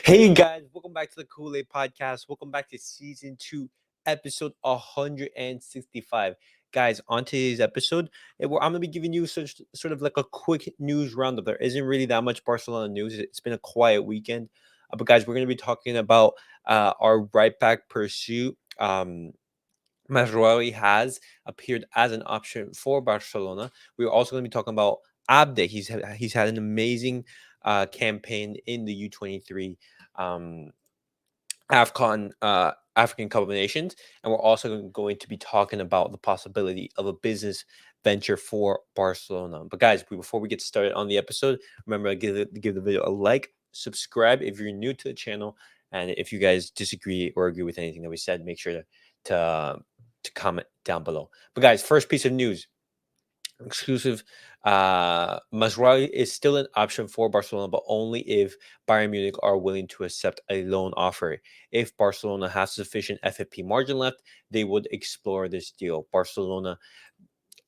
Hey guys, welcome back to the Kool-Aid Podcast. Welcome back to season 2, episode 165. Guys, on today's episode, I'm gonna be giving you sort of like a quick news roundup. There isn't really that much Barcelona news. It's been a quiet weekend, but guys, we're gonna be talking about our right back pursuit. Mazraoui has appeared as an option for Barcelona. We're also going to be talking about Abde. He's had an amazing campaign in the U23 um, AFCON African Cup of Nations, and we're also going to be talking about the possibility of a business venture for Barcelona. But guys, before we get started on the episode, remember to give the video a like, subscribe if you're new to the channel, and if you guys disagree or agree with anything that we said, make sure to to comment down below. But guys, first piece of news, exclusive. Mazraoui is still an option for Barcelona, but only if Bayern Munich are willing to accept a loan offer. If Barcelona has sufficient FFP margin left, they would explore this deal. Barcelona,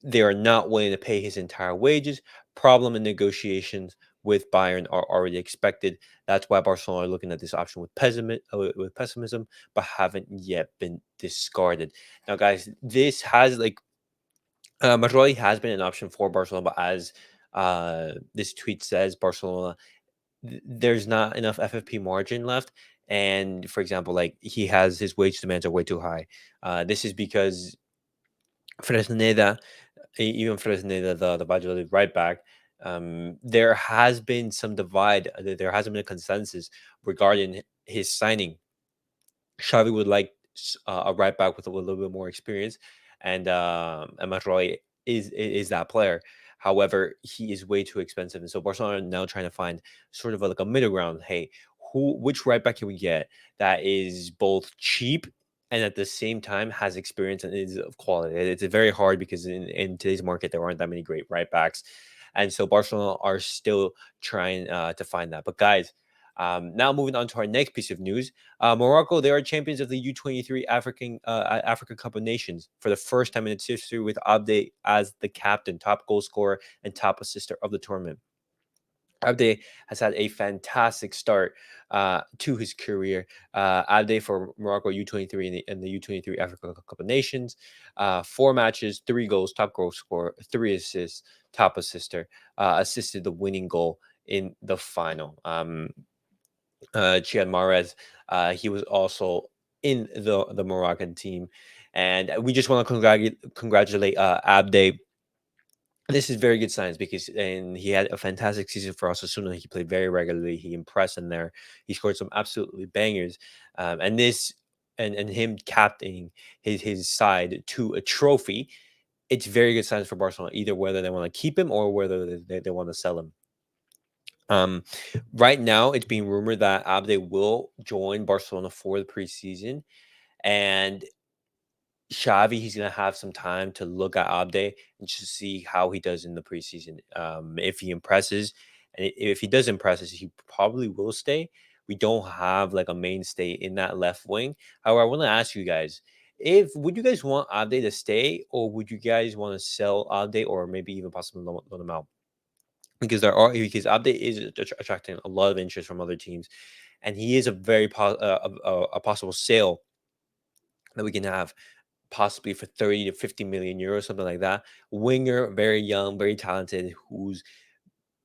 they are not willing to pay his entire wages. Problem in negotiations with Bayern are already expected. That's why Barcelona are looking at this option with pessimism, but haven't yet been discarded. Now, guys, this has Mazraoui has been an option for Barcelona, but as this tweet says, Barcelona, there's not enough FFP margin left. And for example, like his wage demands are way too high. This is because Fresneda, even Fresneda, the Valladolid right back, there has been some divide. There hasn't been a consensus regarding his signing. Xavi would like a right back with a little bit more experience, and Mazraoui is that player. However, he is way too expensive, and so Barcelona are now trying to find sort of like a middle ground. Hey, which right back can we get that is both cheap and at the same time has experience and is of quality? It's very hard because in today's market there aren't that many great right backs, and so Barcelona are still trying to find that. But guys, now moving on to our next piece of news. Morocco, they are champions of the U23 Africa Cup of Nations for the first time in its history, with Abde as the captain, top goal scorer, and top assister of the tournament. Abde has had a fantastic start to his career. Abde for Morocco U23 in the U23 Africa Cup of Nations. 4 matches, 3 goals, top goal scorer, 3 assists, top assister, assisted the winning goal in the final. Chiad Mahrez. He was also in the Moroccan team, and we just want to congratulate Abde. This is very good signs because he had a fantastic season for Osasuna. He played very regularly. He impressed in there. He scored some absolutely bangers, and this and him captaining his side to a trophy. It's very good signs for Barcelona, either whether they want to keep him or whether they want to sell him. Um, right now, it's being rumored that Abde will join Barcelona for the preseason, and Xavi, he's gonna have some time to look at Abde and just see how he does in the preseason. If he impresses, and if he does impress us, he probably will stay. We don't have like a mainstay in that left wing. However, I want to ask you guys, if would you guys want Abde to stay, or would you guys want to sell Abde, or maybe even possibly loan him out? Because Abde is attracting a lot of interest from other teams, and he is a very a possible sale that we can have possibly for 30 to 50 million euros, something like that. Winger, very young, very talented, who's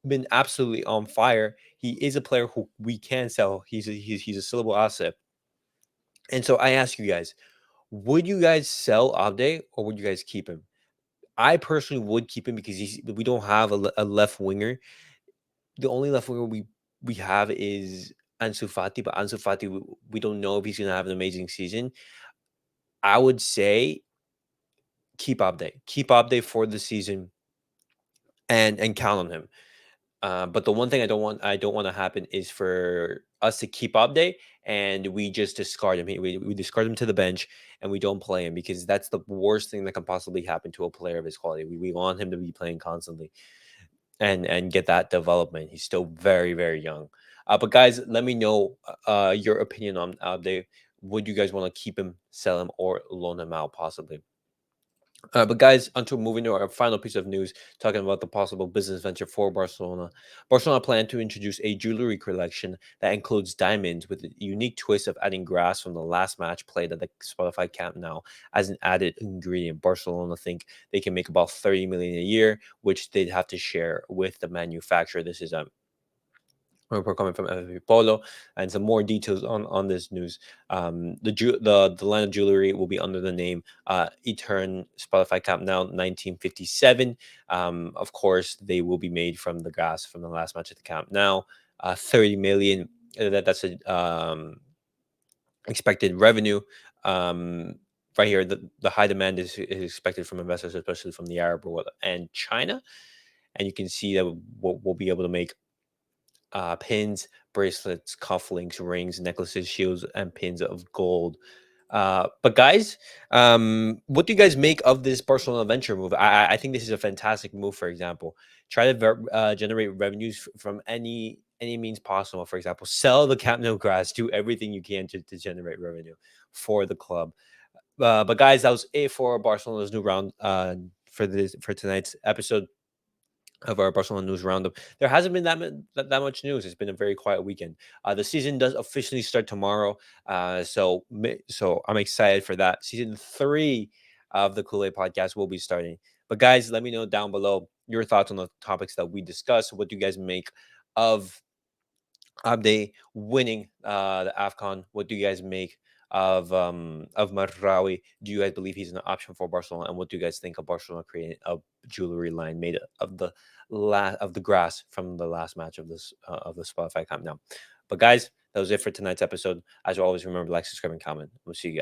been absolutely on fire. He is a player who we can sell. He's a sellable asset. And so I ask you guys, would you guys sell Abde or would you guys keep him? I personally would keep him because we don't have a left winger. The only left winger we have is Ansu Fati, but Ansu Fati, we don't know if he's going to have an amazing season. I would say keep Abde for the season and count on him. But the one thing I don't want to happen is for us to keep Abde and we just discard him. We discard him to the bench and we don't play him, because that's the worst thing that can possibly happen to a player of his quality. We want him to be playing constantly and get that development. He's still very, very young. But guys, let me know your opinion on Abde. Would you guys want to keep him, sell him, or loan him out possibly? But guys, until moving to our final piece of news, talking about the possible business venture for Barcelona. Barcelona plan to introduce a jewelry collection that includes diamonds with a unique twist of adding grass from the last match played at the Spotify Camp Nou as an added ingredient. Barcelona think they can make about 30 million a year, which they'd have to share with the manufacturer. This is a report coming from FFP Polo, and some more details on this news. The line of jewelry will be under the name Etern Spotify Camp Now 1957. Of course, they will be made from the grass from the last match at the Camp Now. 30 million. That's a expected revenue. Right here, the high demand is expected from investors, especially from the Arab world and China. And you can see that we'll be able to make pins, bracelets, cufflinks, rings, necklaces, shields, and pins of gold. But guys, what do you guys make of this Barcelona venture move? I think this is a fantastic move. For example, try to generate revenues from any means possible. For example, sell the Camp Nou grass, do everything you can to generate revenue for the club. But guys, that was it for Barcelona's new round for tonight's episode of our Barcelona news roundup. There hasn't been that much news. It's been a very quiet weekend. The season does officially start tomorrow, so I'm excited for that. Season 3 of the Kool-Aid podcast will be starting. But guys, let me know down below your thoughts on the topics that we discussed. What do you guys make of Abde winning the AFCON? What do you guys make of Mazraoui? Do you guys believe he's an option for Barcelona? And what do you guys think of Barcelona creating a jewelry line made of the grass from the last match of the Spotify Camp Now? But guys, that was it for tonight's episode. As always, remember, like, subscribe, and comment. We'll see you guys.